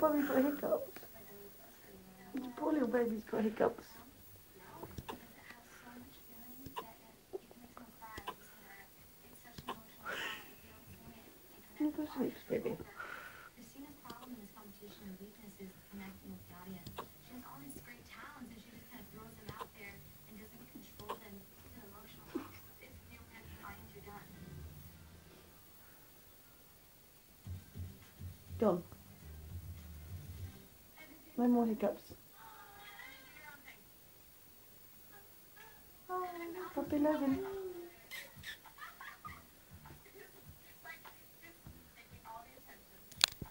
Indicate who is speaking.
Speaker 1: Chloe's got hiccups. The poor little baby's got hiccups. You go to sleep, baby.
Speaker 2: Christina's problem in this competition and weakness is connecting with the audience. She has all these great talents and she just kind of throws them out there and doesn't control them to an emotional level. If you connect with the audience, you're done.
Speaker 1: Done. No more hiccups. Oh, Puppy Logan.